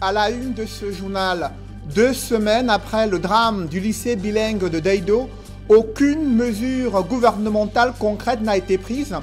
À la une de ce journal, 2 semaines après le drame du lycée bilingue de Daido, aucune mesure gouvernementale concrète n'a été prise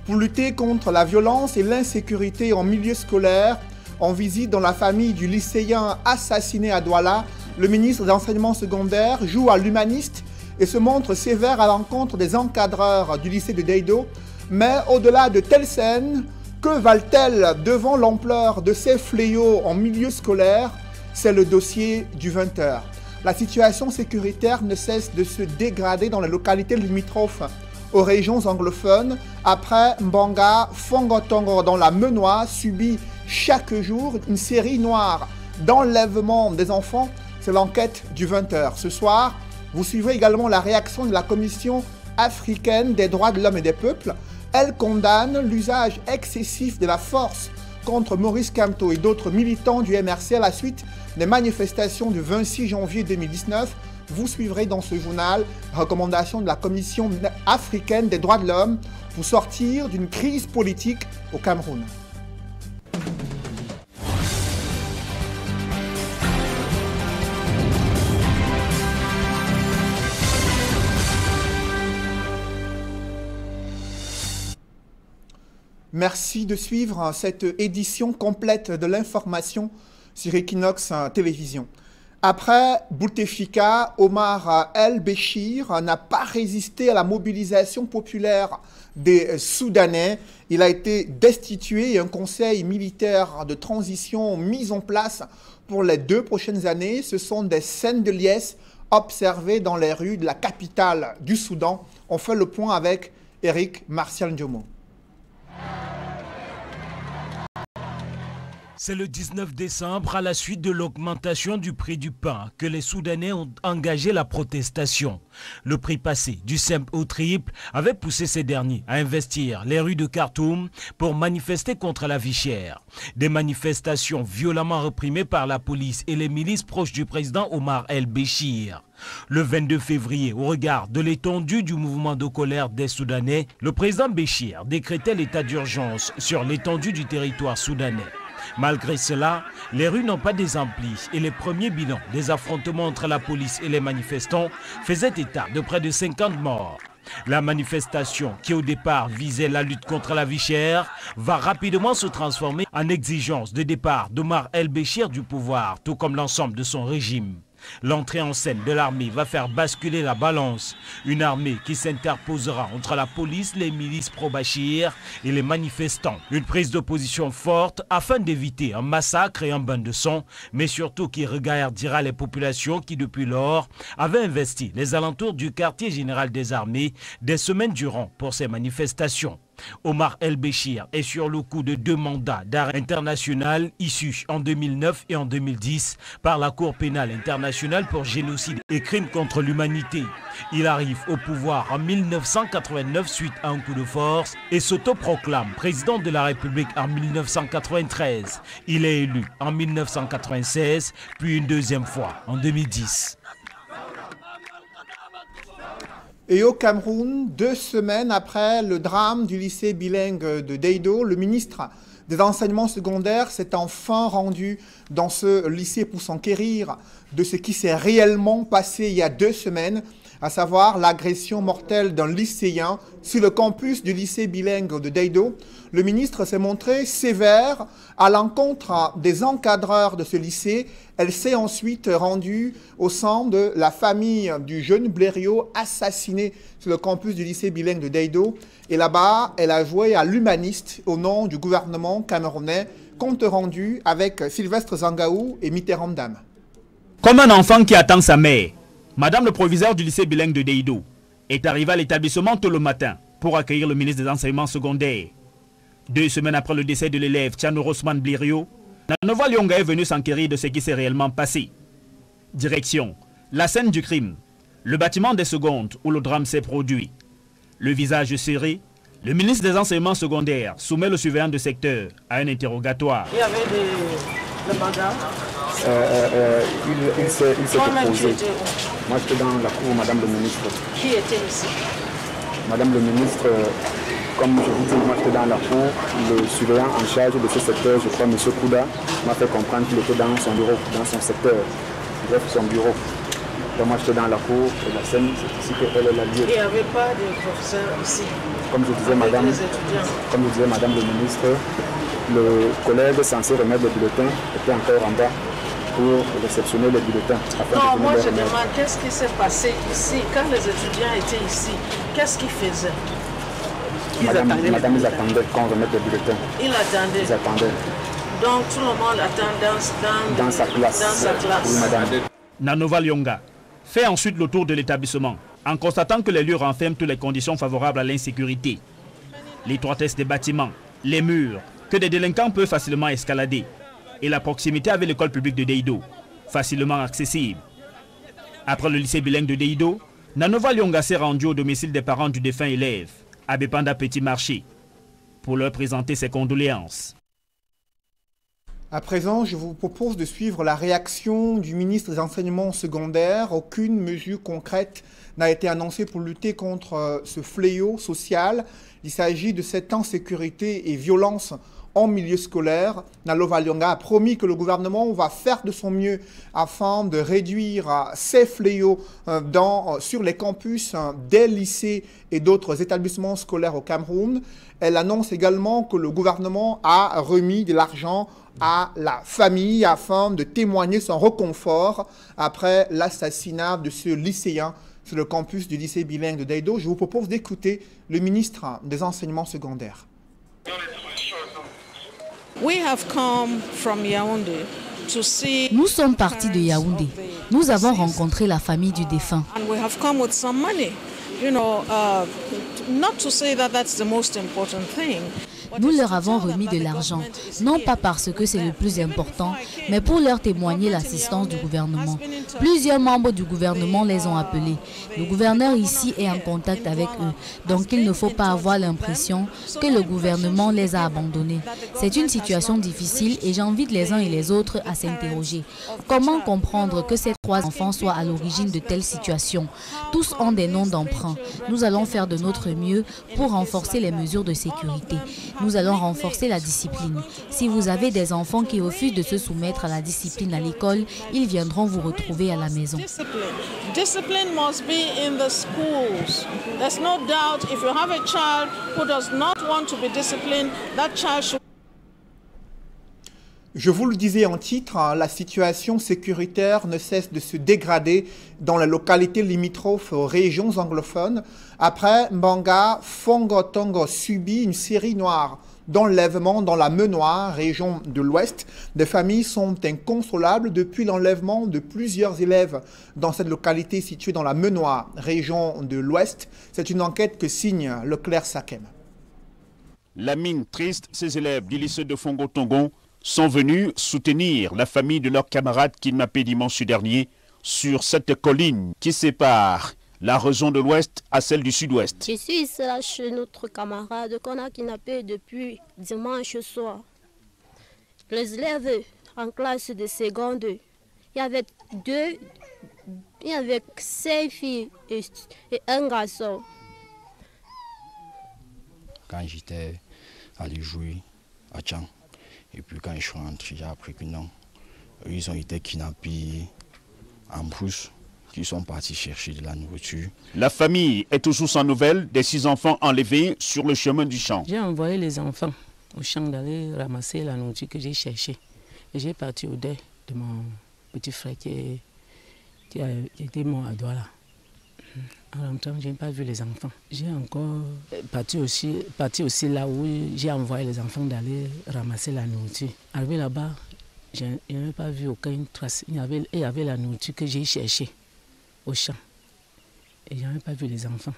pour lutter contre la violence et l'insécurité en milieu scolaire. En visite dans la famille du lycéen assassiné à Douala, le ministre de l'enseignement secondaire joue à l'humaniste et se montre sévère à l'encontre des encadreurs du lycée de Daido. Mais au-delà de telles scènes, que valent-elles devant l'ampleur de ces fléaux en milieu scolaire? C'est le dossier du 20h. La situation sécuritaire ne cesse de se dégrader dans les localités limitrophes aux régions anglophones. Après Mbanga, Fongotongo dans la Menoie subit chaque jour une série noire d'enlèvement des enfants. C'est l'enquête du 20h. Ce soir, vous suivrez également la réaction de la Commission africaine des droits de l'homme et des peuples. Elle condamne l'usage excessif de la force contre Maurice Kamto et d'autres militants du MRC à la suite des manifestations du 26 janvier 2019. Vous suivrez dans ce journal la recommandation de la Commission africaine des droits de l'homme pour sortir d'une crise politique au Cameroun. Merci de suivre cette édition complète de l'information sur Equinox Télévision. Après Bouteflika, Omar El-Béchir n'a pas résisté à la mobilisation populaire des Soudanais. Il a été destitué et un conseil militaire de transition mis en place pour les 2 prochaines années. Ce sont des scènes de liesse observées dans les rues de la capitale du Soudan. On fait le point avec Eric Martial Ndiomo. C'est le 19 décembre, à la suite de l'augmentation du prix du pain, que les Soudanais ont engagé la protestation. Le prix passé du simple au triple avait poussé ces derniers à investir les rues de Khartoum pour manifester contre la vie chère. Des manifestations violemment réprimées par la police et les milices proches du président Omar El-Béchir. Le 22 février, au regard de l'étendue du mouvement de colère des Soudanais, le président Béchir décrétait l'état d'urgence sur l'étendue du territoire soudanais. Malgré cela, les rues n'ont pas désempli et les premiers bilans des affrontements entre la police et les manifestants faisaient état de près de 50 morts. La manifestation, qui au départ visait la lutte contre la vie chère, va rapidement se transformer en exigence de départ d'Omar El-Béchir du pouvoir, tout comme l'ensemble de son régime. L'entrée en scène de l'armée va faire basculer la balance. Une armée qui s'interposera entre la police, les milices pro-Bachir et les manifestants. Une prise de position forte afin d'éviter un massacre et un bain de sang, mais surtout qui regardera les populations qui depuis lors avaient investi les alentours du quartier général des armées des semaines durant pour ces manifestations. Omar El-Béchir est sur le coup de 2 mandats d'arrêt international issus en 2009 et en 2010 par la Cour pénale internationale pour génocide et crimes contre l'humanité. Il arrive au pouvoir en 1989 suite à un coup de force et s'autoproclame président de la République en 1993. Il est élu en 1996 puis une deuxième fois en 2010. Et au Cameroun, 2 semaines après le drame du lycée bilingue de Daido, le ministre des enseignements secondaires s'est enfin rendu dans ce lycée pour s'enquérir de ce qui s'est réellement passé il y a 2 semaines, à savoir l'agression mortelle d'un lycéen sur le campus du lycée bilingue de Daido. Le ministre s'est montré sévère à l'encontre des encadreurs de ce lycée. Elle s'est ensuite rendue au sein de la famille du jeune Blériot assassiné sur le campus du lycée bilingue de Daido. Et là-bas, elle a joué à l'humaniste au nom du gouvernement camerounais. Compte rendu avec Sylvestre Zangaou et Mitterrand Dame. Comme un enfant qui attend sa mère, Madame le proviseur du lycée bilingue de Daido est arrivée à l'établissement tôt le matin pour accueillir le ministre des enseignements secondaires. 2 semaines après le décès de l'élève Tiano Rosman Blériot, Nanova Lyonga est venu s'enquérir de ce qui s'est réellement passé. Direction, la scène du crime, le bâtiment des secondes où le drame s'est produit. Le visage serré, le ministre des enseignements secondaires soumet le surveillant de secteur à un interrogatoire. Il y avait des mandats. Il s'est proposé. Moi, j'étais dans la cour, Madame le ministre. Qui était ici? Madame le ministre Comme je vous dis, moi j'étais dans la cour, le surveillant en charge de ce secteur, je crois M. Kouda, m'a fait comprendre qu'il était dans son bureau, dans son secteur, bref son bureau. Donc moi j'étais dans la cour et la scène, c'est ici qu'elle est la lieu. Il n'y avait pas de professeur ici. Comme je disais, madame le ministre, le collègue censé remettre les bulletins était encore en bas pour réceptionner les bulletins. Non, moi je demande qu'est-ce qui s'est passé ici quand les étudiants étaient ici. Qu'est-ce qu'ils faisaient? Madame, ils attendaient qu'on remette les bulletins. Ils attendaient. Ils attendaient. Donc tout le monde attend dans sa classe. Dans sa classe. Oui, madame. Nanova Lyonga fait ensuite le tour de l'établissement en constatant que les lieux renferment toutes les conditions favorables à l'insécurité. L'étroitesse des bâtiments, les murs, que des délinquants peuvent facilement escalader, et la proximité avec l'école publique de Deido, facilement accessible. Après le lycée bilingue de Deido, Nanova Lyonga s'est rendu au domicile des parents du défunt élève, à Bépanda Petit Marché, pour leur présenter ses condoléances. À présent, je vous propose de suivre la réaction du ministre des Enseignements secondaires. Aucune mesure concrète n'a été annoncée pour lutter contre ce fléau social. Il s'agit de cette insécurité et violence en milieu scolaire. Nanova Lyonga a promis que le gouvernement va faire de son mieux afin de réduire ces fléaux sur les campus des lycées et d'autres établissements scolaires au Cameroun. Elle annonce également que le gouvernement a remis de l'argent à la famille afin de témoigner son réconfort après l'assassinat de ce lycéen sur le campus du lycée bilingue de Deido. Je vous propose d'écouter le ministre des Enseignements secondaires. Nous sommes partis de Yaoundé. Nous avons rencontré la famille du défunt. Nous leur avons remis de l'argent, non pas parce que c'est le plus important, mais pour leur témoigner l'assistance du gouvernement. Plusieurs membres du gouvernement les ont appelés. Le gouverneur ici est en contact avec eux, donc il ne faut pas avoir l'impression que le gouvernement les a abandonnés. C'est une situation difficile et j'invite les uns et les autres à s'interroger. Comment comprendre que ces 3 enfants soient à l'origine de telles situations? Tous ont des noms d'emprunt. Nous allons faire de notre mieux pour renforcer les mesures de sécurité. Nous allons renforcer la discipline. Si vous avez des enfants qui refusent de se soumettre à la discipline à l'école, ils viendront vous retrouver à la maison. Discipline must be in the schools. There's no doubt if you have a child who does not want to be disciplined, that child should... Je vous le disais en titre, la situation sécuritaire ne cesse de se dégrader dans les localités limitrophes aux régions anglophones. Après Mbanga, Fongo-Tongo subit une série noire d'enlèvements dans la Menoir, région de l'Ouest. Des familles sont inconsolables depuis l'enlèvement de plusieurs élèves dans cette localité située dans la Menoir, région de l'Ouest. C'est une enquête que signe Leclerc Sakem. La mine triste, ces élèves du lycée de Fongo-Tongo sont venus soutenir la famille de leurs camarades kidnappés dimanche dernier sur cette colline qui sépare la région de l'Ouest à celle du Sud-Ouest. Je suis ici là chez notre camarade qu'on a kidnappé depuis dimanche soir. Les élèves en classe de seconde, il y avait 6 filles et un garçon. Quand j'étais allé jouer à Tchang, et puis quand je suis rentré, j'ai appris que non, ils ont été kidnappés en brousse, qui sont partis chercher de la nourriture. La famille est toujours sans nouvelles des 6 enfants enlevés sur le chemin du champ. J'ai envoyé les enfants au champ d'aller ramasser la nourriture que j'ai cherchée. Et j'ai parti au deuil de mon petit frère qui était mort à Douala. En rentrant, je n'ai pas vu les enfants. J'ai encore parti aussi là où j'ai envoyé les enfants d'aller ramasser la nourriture. Arrivé là-bas, je n'ai pas vu aucune trace. Il y avait la nourriture que j'ai cherchée au champ. Et je n'ai pas vu les enfants.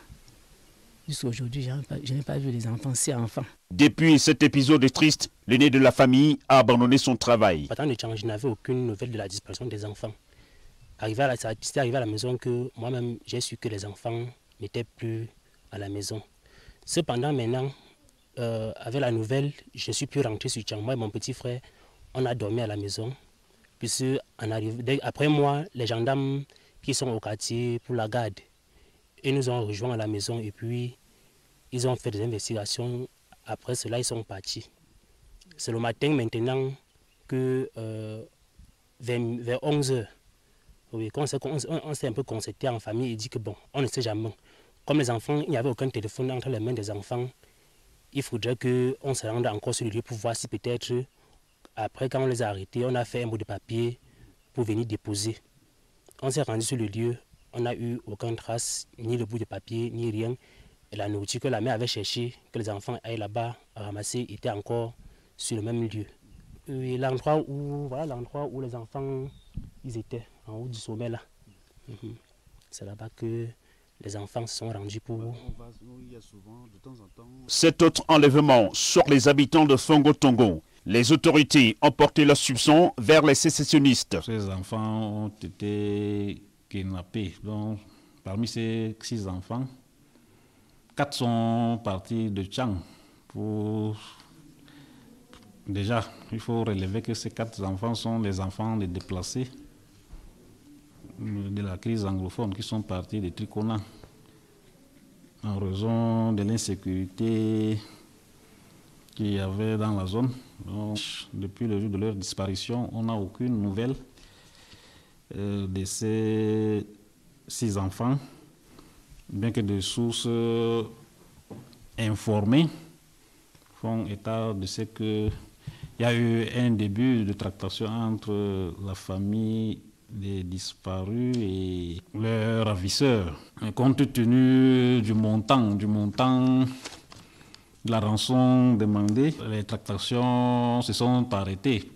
Jusqu'à aujourd'hui, je n'ai pas vu les enfants, 6 enfants. Depuis cet épisode triste, l'aîné de la famille a abandonné son travail. Partant de Tchang, je n'avais aucune nouvelle de la disparition des enfants. C'est arrivé à la maison que moi-même, j'ai su que les enfants n'étaient plus à la maison. Cependant, maintenant, avec la nouvelle, je suis plus rentré sur Tchang. Moi et mon petit frère, on a dormi à la maison. Puisque après moi, les gendarmes qui sont au quartier pour la garde, ils nous ont rejoints à la maison et puis Ils ont fait des investigations. Après cela, ils sont partis. C'est le matin maintenant que vers 11h, oui, on s'est un peu concerté en famille et dit que bon, on ne sait jamais. Comme les enfants, il n'y avait aucun téléphone entre les mains des enfants, il faudrait qu'on se rende encore sur le lieu pour voir si peut-être, après quand on les a arrêtés, on a fait un bout de papier pour venir déposer. On s'est rendu sur le lieu, on n'a eu aucune trace, ni le bout de papier, ni rien. Et la nourriture que la mère avait cherchée, que les enfants aillent là-bas ramasser, était encore sur le même lieu. L'endroit où les enfants ils étaient, en haut du sommet là. C'est là-bas que les enfants se sont rendus pour... Cet autre enlèvement sur les habitants de Fongo-Tongo. Les autorités ont porté leur soupçon vers les sécessionnistes. Ces enfants ont été kidnappés. Donc, parmi ces 6 enfants, 4 sont partis de Tchang. Déjà, il faut relever que ces 4 enfants sont les enfants des déplacés de la crise anglophone qui sont partis de Trikona en raison de l'insécurité qu'il y avait dans la zone. Donc, depuis le jour de leur disparition, on n'a aucune nouvelle de ces 6 enfants, bien que des sources informées font état de ce qu'il y a eu un début de tractation entre la famille des disparus et leurs ravisseurs. Compte tenu du montant de la rançon demandée, les tractations se sont arrêtées.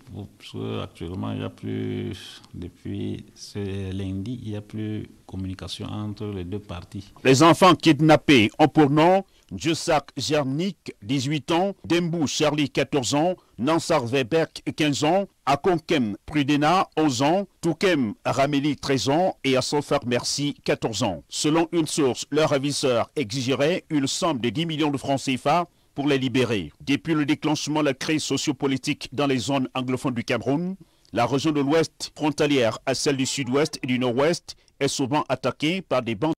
Actuellement, il n'y a plus, depuis ce lundi, il n'y a plus de communication entre les 2 parties. Les enfants kidnappés ont pour nom Djesak Jernik, 18 ans, Dembou Charlie, 14 ans, Nansar Weber, 15 ans, Akonkem Prudena, 11 ans, Toukem Rameli, 13 ans et Assofar Merci, 14 ans. Selon une source, leur ravisseur exigerait une somme de 10 millions de francs CFA pour les libérer. Depuis le déclenchement de la crise sociopolitique dans les zones anglophones du Cameroun, la région de l'Ouest, frontalière à celle du Sud-Ouest et du Nord-Ouest, est souvent attaquée par des bandes.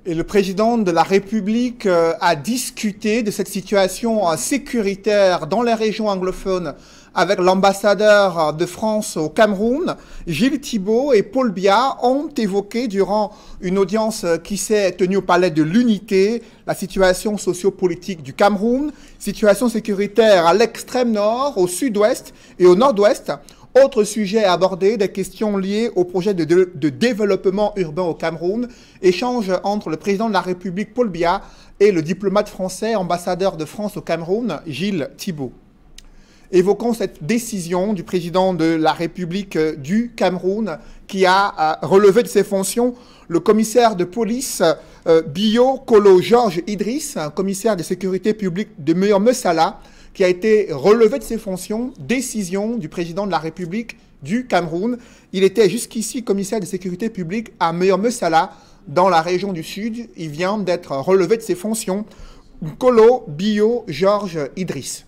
Et le président de la République a discuté de cette situation sécuritaire dans les régions anglophones avec l'ambassadeur de France au Cameroun. Gilles Thibault et Paul Biya ont évoqué durant une audience qui s'est tenue au Palais de l'Unité la situation sociopolitique du Cameroun, situation sécuritaire à l'extrême nord, au sud-ouest et au nord-ouest. Autre sujet abordé, des questions liées au projet de développement urbain au Cameroun. Échange entre le président de la République, Paul Biya, et le diplomate français, ambassadeur de France au Cameroun, Gilles Thibault. Évoquons cette décision du président de la République du Cameroun qui a relevé de ses fonctions le commissaire de police Bio Kolo Georges Idriss, un commissaire de sécurité publique de Meurmessala, qui a été relevé de ses fonctions, décision du président de la République du Cameroun. Il était jusqu'ici commissaire de sécurité publique à Meurmessala, dans la région du Sud. Il vient d'être relevé de ses fonctions. Kolo Bio Georges Idriss.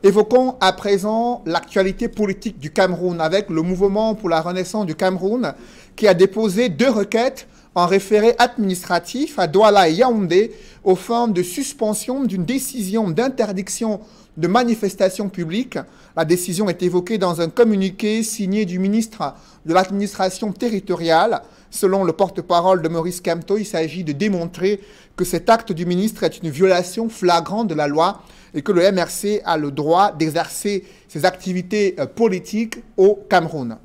Évoquons à présent l'actualité politique du Cameroun avec le mouvement pour la renaissance du Cameroun qui a déposé 2 requêtes en référé administratif à Douala et Yaoundé aux fins de suspension d'une décision d'interdiction de manifestation publique. La décision est évoquée dans un communiqué signé du ministre de l'administration territoriale. Selon le porte-parole de Maurice Kamto, il s'agit de démontrer que cet acte du ministre est une violation flagrante de la loi et que le MRC a le droit d'exercer ses activités politiques au Cameroun.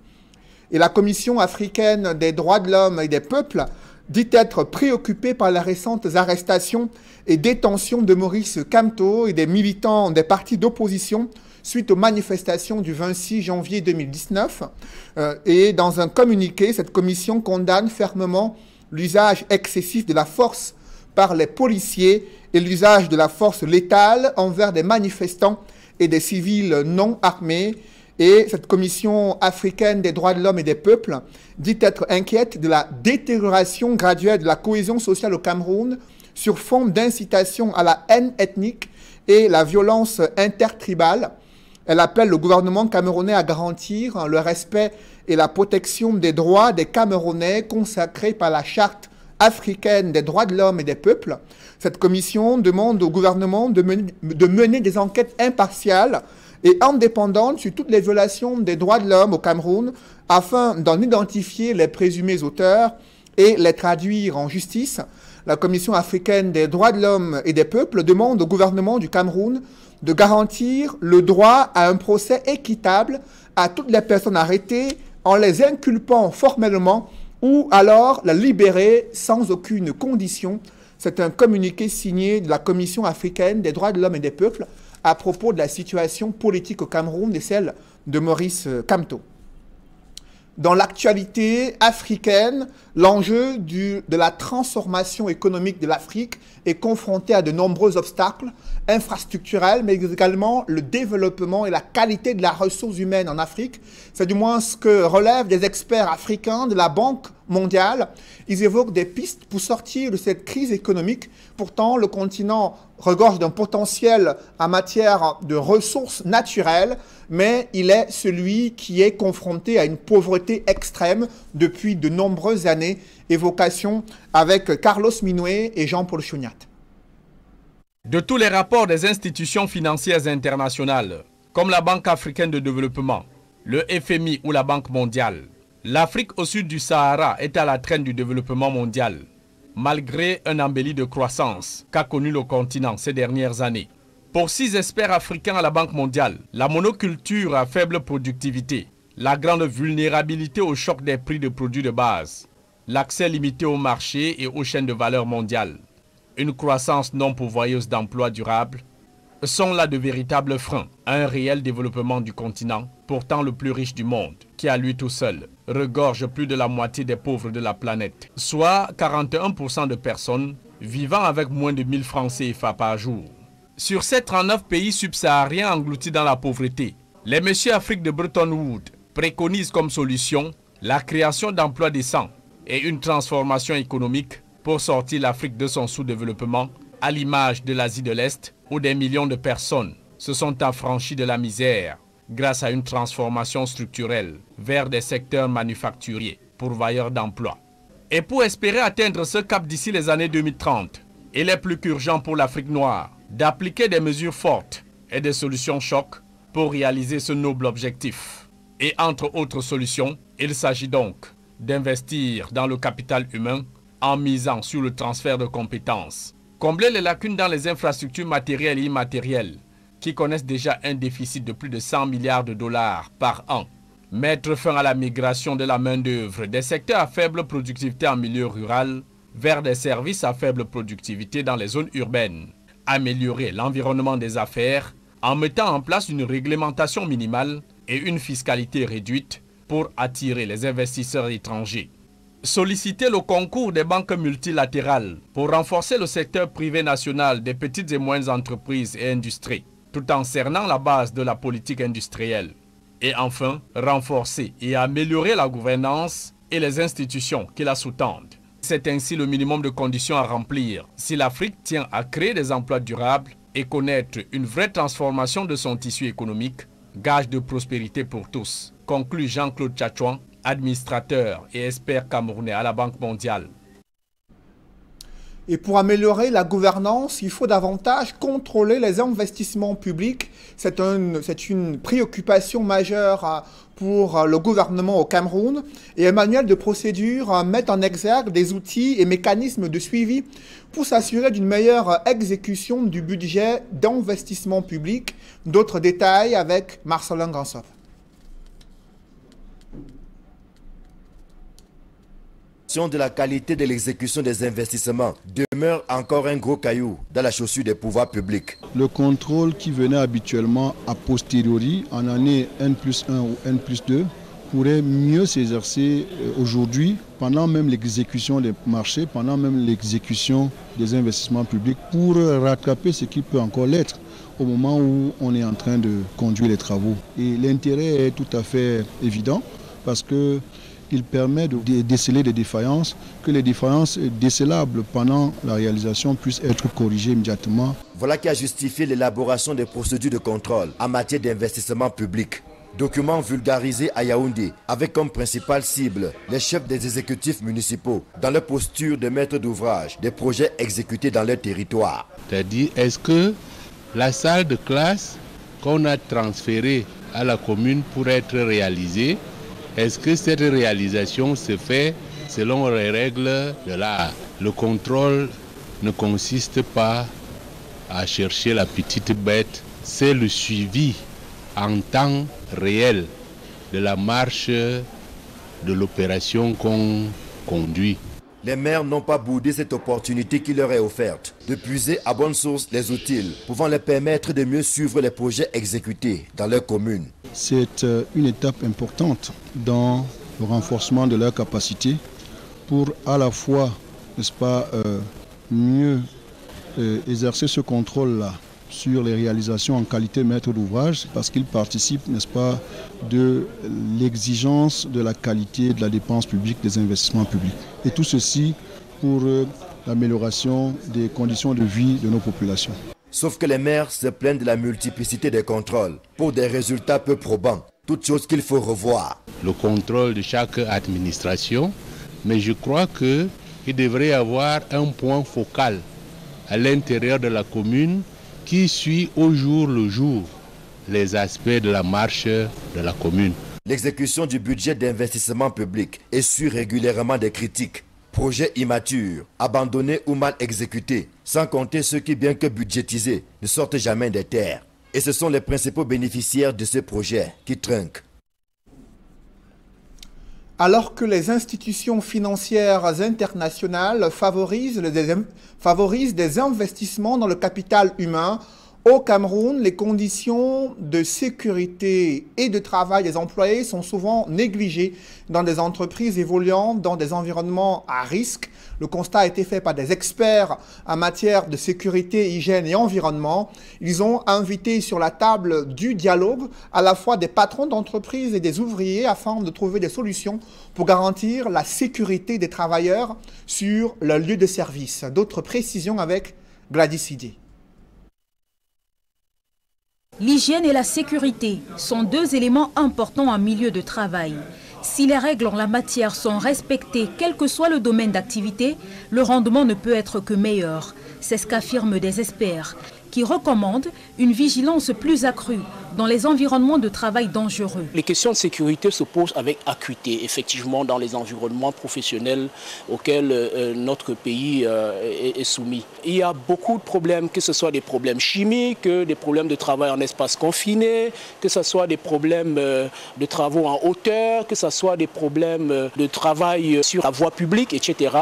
Et la Commission africaine des droits de l'homme et des peuples dit être préoccupée par les récentes arrestations et détentions de Maurice Kamto et des militants des partis d'opposition suite aux manifestations du 26 janvier 2019. Et dans un communiqué, cette commission condamne fermement l'usage excessif de la force par les policiers et l'usage de la force létale envers des manifestants et des civils non armés. Et cette commission africaine des droits de l'homme et des peuples dit être inquiète de la détérioration graduelle de la cohésion sociale au Cameroun sur fond d'incitation à la haine ethnique et la violence intertribale. Elle appelle le gouvernement camerounais à garantir le respect et la protection des droits des Camerounais consacrés par la charte africaine des droits de l'homme et des peuples. Cette commission demande au gouvernement de mener des enquêtes impartiales et indépendantes sur toutes les violations des droits de l'homme au Cameroun afin d'en identifier les présumés auteurs et les traduire en justice. La Commission africaine des droits de l'homme et des peuples demande au gouvernement du Cameroun de garantir le droit à un procès équitable à toutes les personnes arrêtées en les inculpant formellement ou alors la libérer sans aucune condition. C'est un communiqué signé de la Commission africaine des droits de l'homme et des peuples à propos de la situation politique au Cameroun et celle de Maurice Kamto. Dans l'actualité africaine, l'enjeu de la transformation économique de l'Afrique est confronté à de nombreux obstacles infrastructurels, mais également le développement et la qualité de la ressource humaine en Afrique. C'est du moins ce que relèvent des experts africains de la Banque mondiale. Ils évoquent des pistes pour sortir de cette crise économique. Pourtant, le continent regorge d'un potentiel en matière de ressources naturelles, mais il est celui qui est confronté à une pauvreté extrême depuis de nombreuses années. Évocation avec Carlos Minoué et Jean-Paul Chouniat. De tous les rapports des institutions financières internationales, comme la Banque africaine de développement, le FMI ou la Banque mondiale, l'Afrique au sud du Sahara est à la traîne du développement mondial, malgré un embelli de croissance qu'a connu le continent ces dernières années. Pour 6 experts africains à la Banque mondiale, la monoculture à faible productivité, la grande vulnérabilité au choc des prix de produits de base, l'accès limité au marché et aux chaînes de valeur mondiales, une croissance non pourvoyeuse d'emplois durables, sont là de véritables freins à un réel développement du continent, pourtant le plus riche du monde, qui à lui tout seul regorge plus de la moitié des pauvres de la planète, soit 41% de personnes vivant avec moins de 1000 francs CFA par jour. Sur ces 39 pays subsahariens engloutis dans la pauvreté, les messieurs Afrique de Bretton Woods préconisent comme solution la création d'emplois décents et une transformation économique pour sortir l'Afrique de son sous-développement, à l'image de l'Asie de l'Est, où des millions de personnes se sont affranchies de la misère grâce à une transformation structurelle vers des secteurs manufacturiers, pourvoyeurs d'emplois. Et pour espérer atteindre ce cap d'ici les années 2030, il est plus qu'urgent pour l'Afrique noire d'appliquer des mesures fortes et des solutions choc pour réaliser ce noble objectif. Et entre autres solutions, il s'agit donc d'investir dans le capital humain en misant sur le transfert de compétences, combler les lacunes dans les infrastructures matérielles et immatérielles qui connaissent déjà un déficit de plus de 100 milliards de dollars par an, mettre fin à la migration de la main-d'œuvre des secteurs à faible productivité en milieu rural vers des services à faible productivité dans les zones urbaines, améliorer l'environnement des affaires en mettant en place une réglementation minimale et une fiscalité réduite pour attirer les investisseurs étrangers. Solliciter le concours des banques multilatérales pour renforcer le secteur privé national des petites et moyennes entreprises et industries, tout en cernant la base de la politique industrielle. Et enfin, renforcer et améliorer la gouvernance et les institutions qui la sous-tendent. C'est ainsi le minimum de conditions à remplir si l'Afrique tient à créer des emplois durables et connaître une vraie transformation de son tissu économique, gage de prospérité pour tous, conclut Jean-Claude Tchatchouan, administrateur et expert camerounais à la Banque mondiale. Et pour améliorer la gouvernance, il faut davantage contrôler les investissements publics. C'est une préoccupation majeure pour le gouvernement au Cameroun. Et un manuel de procédure met en exergue des outils et mécanismes de suivi pour s'assurer d'une meilleure exécution du budget d'investissement public. D'autres détails avec Marcelin Gansov. De la qualité de l'exécution des investissements demeure encore un gros caillou dans la chaussure des pouvoirs publics. Le contrôle qui venait habituellement a posteriori en année N+1 ou N+2 pourrait mieux s'exercer aujourd'hui pendant même l'exécution des marchés, pendant même l'exécution des investissements publics pour rattraper ce qui peut encore l'être au moment où on est en train de conduire les travaux. Et l'intérêt est tout à fait évident parce que il permet de déceler des défaillances, que les défaillances décelables pendant la réalisation puissent être corrigées immédiatement. Voilà qui a justifié l'élaboration des procédures de contrôle en matière d'investissement public. Document vulgarisé à Yaoundé, avec comme principale cible les chefs des exécutifs municipaux dans leur posture de maître d'ouvrage des projets exécutés dans leur territoire. C'est-à-dire, est-ce que la salle de classe qu'on a transférée à la commune pour être réalisée, est-ce que cette réalisation se fait selon les règles de l'art? Le contrôle ne consiste pas à chercher la petite bête, c'est le suivi en temps réel de la marche de l'opération qu'on conduit. Les maires n'ont pas boudé cette opportunité qui leur est offerte de puiser à bonne source les outils pouvant leur permettre de mieux suivre les projets exécutés dans leur commune. C'est une étape importante dans le renforcement de leurs capacités pour à la fois, n'est-ce pas, mieux exercer ce contrôle-là sur les réalisations en qualité maître d'ouvrage, parce qu'ils participent, n'est-ce pas, de l'exigence de la qualité de la dépense publique, des investissements publics. Et tout ceci pour l'amélioration des conditions de vie de nos populations. Sauf que les maires se plaignent de la multiplicité des contrôles pour des résultats peu probants, toutes choses qu'il faut revoir. Le contrôle de chaque administration, mais je crois qu'il devrait y avoir un point focal à l'intérieur de la commune qui suit au jour le jour les aspects de la marche de la commune. L'exécution du budget d'investissement public essuie régulièrement des critiques. Projets immatures, abandonnés ou mal exécutés, sans compter ceux qui, bien que budgétisés, ne sortent jamais des terres. Et ce sont les principaux bénéficiaires de ces projets qui trinquent. Alors que les institutions financières internationales favorisent des investissements dans le capital humain, au Cameroun, les conditions de sécurité et de travail des employés sont souvent négligées dans des entreprises évoluant dans des environnements à risque. Le constat a été fait par des experts en matière de sécurité, hygiène et environnement. Ils ont invité sur la table du dialogue à la fois des patrons d'entreprises et des ouvriers afin de trouver des solutions pour garantir la sécurité des travailleurs sur leur lieu de service. D'autres précisions avec Gladys Idi. L'hygiène et la sécurité sont deux éléments importants en milieu de travail. Si les règles en la matière sont respectées, quel que soit le domaine d'activité, le rendement ne peut être que meilleur. C'est ce qu'affirment des experts, qui recommandent une vigilance plus accrue dans les environnements de travail dangereux. Les questions de sécurité se posent avec acuité, effectivement, dans les environnements professionnels auxquels notre pays est soumis. Il y a beaucoup de problèmes, que ce soit des problèmes chimiques, des problèmes de travail en espace confiné, que ce soit des problèmes de travaux en hauteur, que ce soit des problèmes de travail sur la voie publique, etc.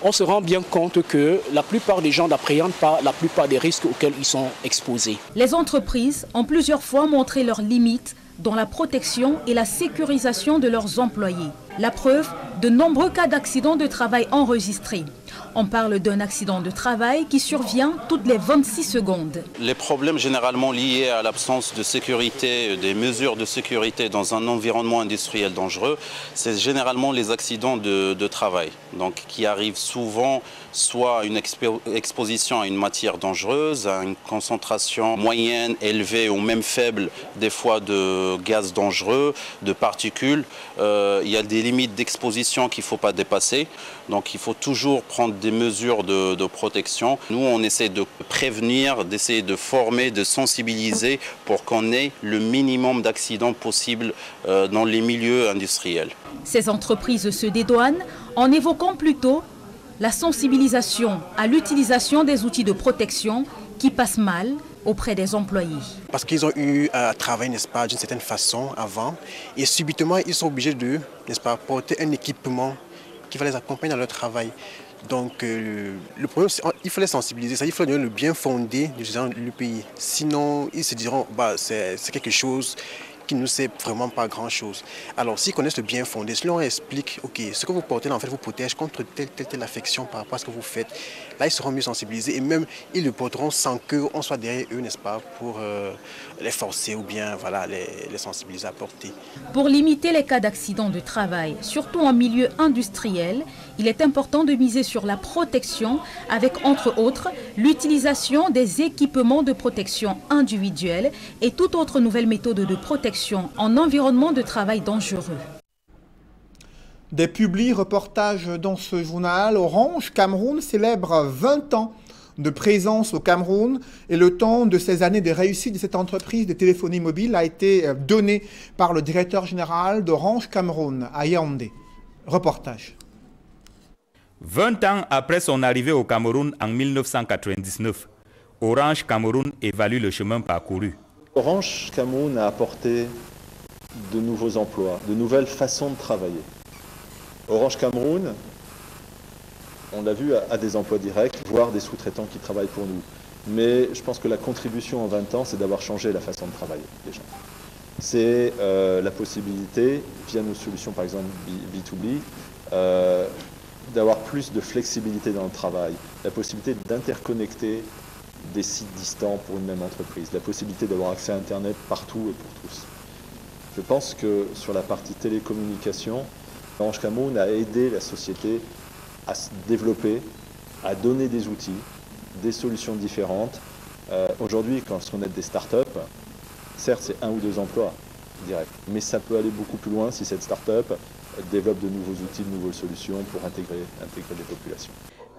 On se rend bien compte que la plupart des gens n'appréhendent pas la plupart des risques auxquels ils sont exposés. Les entreprises ont plusieurs fois montré leurs limites dans la protection et la sécurisation de leurs employés. La preuve, de nombreux cas d'accidents de travail enregistrés. On parle d'un accident de travail qui survient toutes les 26 secondes. Les problèmes généralement liés à l'absence de sécurité, des mesures de sécurité dans un environnement industriel dangereux, c'est généralement les accidents de travail, donc qui arrivent souvent soit une exposition à une matière dangereuse, à une concentration moyenne, élevée ou même faible, des fois de gaz dangereux, de particules. Il y a des limites d'exposition qu'il ne faut pas dépasser. Donc il faut toujours prendre des mesures de protection. Nous, on essaie de prévenir, d'essayer de former, de sensibiliser pour qu'on ait le minimum d'accidents possible dans les milieux industriels. Ces entreprises se dédouanent en évoquant plutôt la sensibilisation à l'utilisation des outils de protection qui passent mal auprès des employés. Parce qu'ils ont eu à travailler, n'est-ce pas, d'une certaine façon avant, et subitement ils sont obligés de, n'est-ce pas, porter un équipement qui va les accompagner dans leur travail. Donc le problème, c'est qu'il faut les sensibiliser, il faut leur donner le bien fondé du pays. Sinon, ils se diront, bah, c'est quelque chose qui ne sait vraiment pas grand-chose. Alors, s'ils connaissent le bien fondé, si on explique, ok, ce que vous portez là, en fait, vous protège contre telle affection par rapport à ce que vous faites, là ils seront mieux sensibilisés et même ils le porteront sans qu'on soit derrière eux, n'est-ce pas, pour les forcer ou bien voilà, les sensibiliser à porter. Pour limiter les cas d'accidents de travail, surtout en milieu industriel, il est important de miser sur la protection avec, entre autres, l'utilisation des équipements de protection individuelle et toute autre nouvelle méthode de protection en environnement de travail dangereux. Des publi-reportages dans ce journal. Orange Cameroun célèbre 20 ans de présence au Cameroun et le temps de ces années de réussite de cette entreprise de téléphonie mobile a été donné par le directeur général d'Orange Cameroun à Yaoundé. Reportage. 20 ans après son arrivée au Cameroun en 1999, Orange Cameroun évalue le chemin parcouru. Orange Cameroun a apporté de nouveaux emplois, de nouvelles façons de travailler. Orange Cameroun, on l'a vu, a des emplois directs, voire des sous-traitants qui travaillent pour nous. Mais je pense que la contribution en 20 ans, c'est d'avoir changé la façon de travailler déjà. C'est la possibilité, via nos solutions par exemple B2B, d'avoir plus de flexibilité dans le travail, la possibilité d'interconnecter des sites distants pour une même entreprise, la possibilité d'avoir accès à Internet partout et pour tous. Je pense que sur la partie télécommunication, Orange Cameroun a aidé la société à se développer, à donner des outils, des solutions différentes. Aujourd'hui, quand on est des startups, certes c'est 1 ou 2 emplois directs, mais ça peut aller beaucoup plus loin si cette startup développe de nouveaux outils, de nouvelles solutions pour intégrer les populations.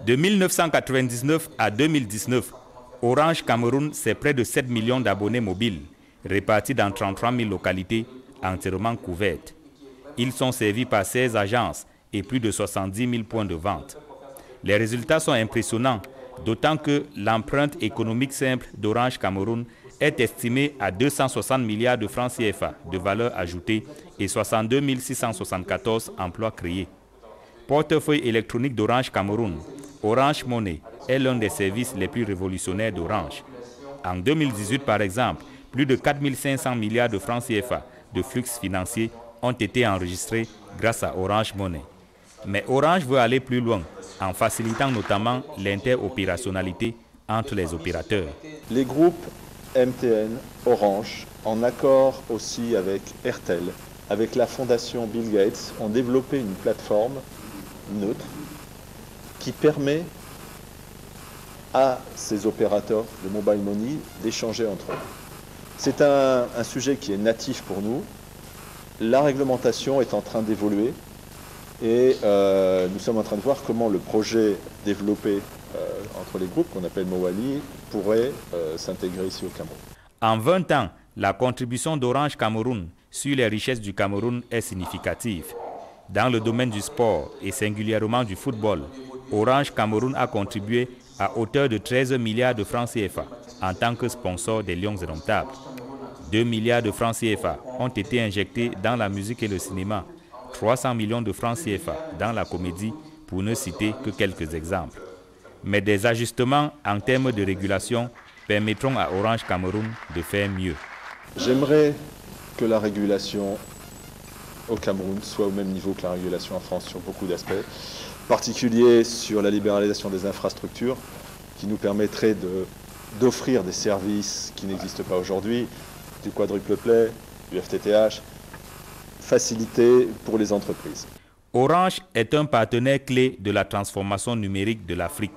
De 1999 à 2019, Orange Cameroun, c'est près de 7 millions d'abonnés mobiles, répartis dans 33 000 localités entièrement couvertes. Ils sont servis par 16 agences et plus de 70 000 points de vente. Les résultats sont impressionnants, d'autant que l'empreinte économique simple d'Orange Cameroun est estimée à 260 milliards de francs CFA de valeur ajoutée et 62 674 emplois créés. Portefeuille électronique d'Orange Cameroun, Orange Money est l'un des services les plus révolutionnaires d'Orange. En 2018, par exemple, plus de 4 500 milliards de francs CFA de flux financiers ont été enregistrés grâce à Orange Money. Mais Orange veut aller plus loin, en facilitant notamment l'interopérationnalité entre les opérateurs. Les groupes MTN, Orange, en accord aussi avec Airtel, avec la fondation Bill Gates, ont développé une plateforme neutre qui permet à ces opérateurs de mobile money d'échanger entre eux. C'est un sujet qui est natif pour nous. La réglementation est en train d'évoluer et nous sommes en train de voir comment le projet développé entre les groupes, qu'on appelle Mowali, pourrait s'intégrer ici au Cameroun. En 20 ans, la contribution d'Orange Cameroun sur les richesses du Cameroun est significative. Dans le domaine du sport et singulièrement du football, Orange Cameroun a contribué à hauteur de 13 milliards de francs CFA en tant que sponsor des Lions indomptables. 2 milliards de francs CFA ont été injectés dans la musique et le cinéma, 300 millions de francs CFA dans la comédie, pour ne citer que quelques exemples. Mais des ajustements en termes de régulation permettront à Orange Cameroun de faire mieux. J'aimerais que la régulation au Cameroun soit au même niveau que la régulation en France sur beaucoup d'aspects, en particulier sur la libéralisation des infrastructures qui nous permettrait d'offrir des services qui n'existent pas aujourd'hui, du quadruple play, du FTTH, facilité pour les entreprises. Orange est un partenaire clé de la transformation numérique de l'Afrique.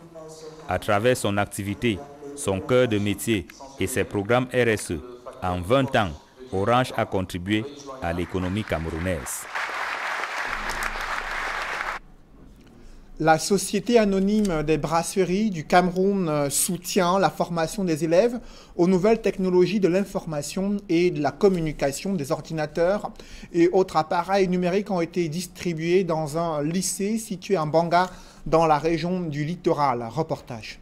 À travers son activité, son cœur de métier et ses programmes RSE, en 20 ans, Orange a contribué à l'économie camerounaise. La Société anonyme des brasseries du Cameroun soutient la formation des élèves aux nouvelles technologies de l'information et de la communication. Des ordinateurs et autres appareils numériques ont été distribués dans un lycée situé en Banga, dans la région du littoral. Reportage.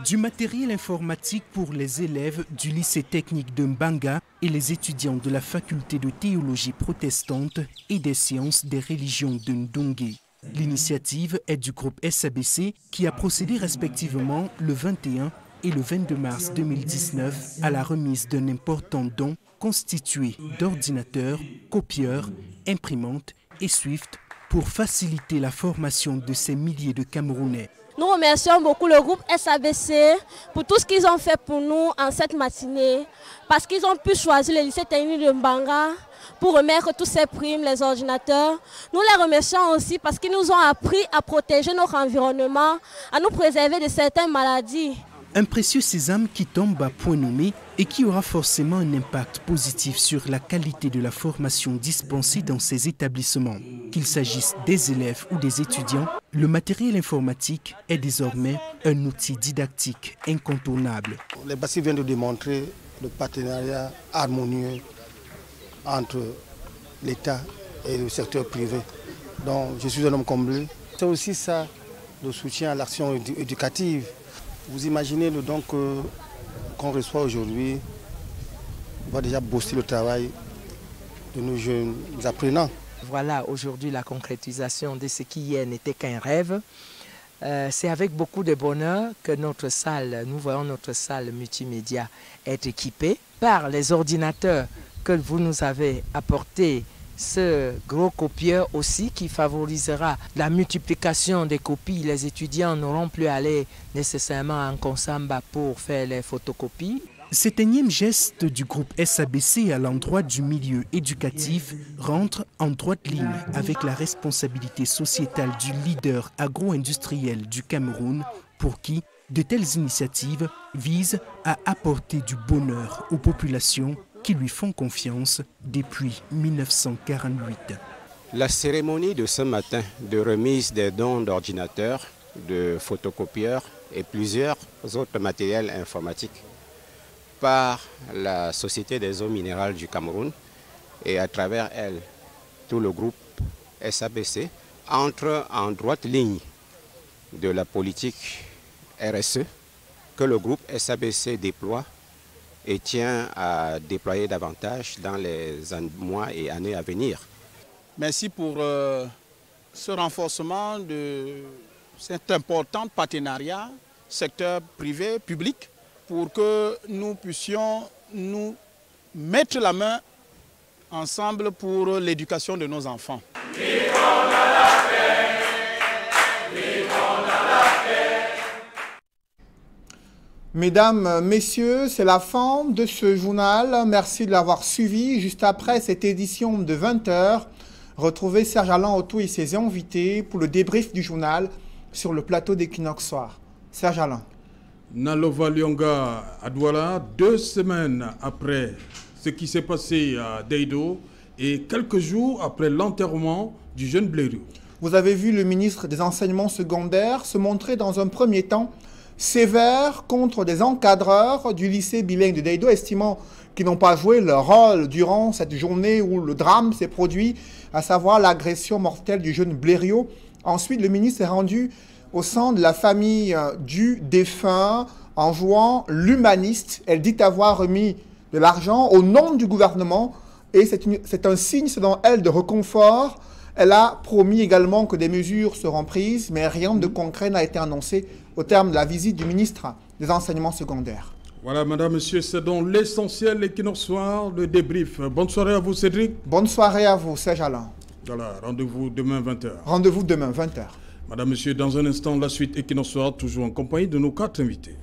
Du matériel informatique pour les élèves du lycée technique de Mbanga et les étudiants de la faculté de théologie protestante et des sciences des religions de Ndongé. L'initiative est du groupe SABC qui a procédé respectivement le 21 et le 22 mars 2019 à la remise d'un important don constitué d'ordinateurs, copieurs, imprimantes et Swift pour faciliter la formation de ces milliers de Camerounais. Nous remercions beaucoup le groupe SABC pour tout ce qu'ils ont fait pour nous en cette matinée, parce qu'ils ont pu choisir le lycée technique de Mbanga pour remettre tous ces primes, les ordinateurs. Nous les remercions aussi parce qu'ils nous ont appris à protéger notre environnement, à nous préserver de certaines maladies. Un précieux sésame qui tombe à point nommé et qui aura forcément un impact positif sur la qualité de la formation dispensée dans ces établissements. Qu'il s'agisse des élèves ou des étudiants, le matériel informatique est désormais un outil didactique incontournable. Les Bassis viennent de démontrer le partenariat harmonieux entre l'État et le secteur privé. Donc je suis un homme comblé. C'est aussi ça, le soutien à l'action éducative. Vous imaginez le don qu'on reçoit aujourd'hui va déjà booster le travail de nos jeunes apprenants. Voilà aujourd'hui la concrétisation de ce qui hier n'était qu'un rêve. C'est avec beaucoup de bonheur que notre salle, nous voyons notre salle multimédia être équipée par les ordinateurs que vous nous avez apportés. Ce gros copieur aussi qui favorisera la multiplication des copies. Les étudiants n'auront plus à aller nécessairement en Konsamba pour faire les photocopies. Cet énième geste du groupe SABC à l'endroit du milieu éducatif rentre en droite ligne avec la responsabilité sociétale du leader agro-industriel du Cameroun pour qui de telles initiatives visent à apporter du bonheur aux populations qui lui font confiance depuis 1948. La cérémonie de ce matin de remise des dons d'ordinateurs, de photocopieurs et plusieurs autres matériels informatiques par la Société des eaux minérales du Cameroun et à travers elle, tout le groupe SABC entre en droite ligne de la politique RSE que le groupe SABC déploie et tient à déployer davantage dans les mois et années à venir. Merci pour ce renforcement de cet important partenariat secteur privé, public, pour que nous puissions nous mettre la main ensemble pour l'éducation de nos enfants. Mesdames, Messieurs, c'est la fin de ce journal. Merci de l'avoir suivi. Juste après cette édition de 20h, retrouvez Serge Alain Autou et ses invités pour le débrief du journal sur le plateau d'Equinox Soir. Serge Alain. Nalova Lyonga à Douala, 2 semaines après ce qui s'est passé à Deido et quelques jours après l'enterrement du jeune Blériot. Vous avez vu le ministre des Enseignements secondaires se montrer dans un premier temps sévère contre des encadreurs du lycée bilingue de Deido, estimant qu'ils n'ont pas joué leur rôle durant cette journée où le drame s'est produit, à savoir l'agression mortelle du jeune Blériot. Ensuite, le ministre est rendu au sein de la famille du défunt en jouant l'humaniste. Elle dit avoir remis de l'argent au nom du gouvernement et c'est un signe, selon elle, de réconfort. Elle a promis également que des mesures seront prises, mais rien de concret n'a été annoncé au terme de la visite du ministre des Enseignements secondaires. Voilà, madame, monsieur, c'est donc l'essentiel Equinox Soir, le débrief. Bonne soirée à vous, Cédric. Bonne soirée à vous, Serge Alain. Voilà, rendez-vous demain 20h. Rendez-vous demain 20h. Madame, monsieur, dans un instant, la suite Equinox Soir, toujours en compagnie de nos 4 invités.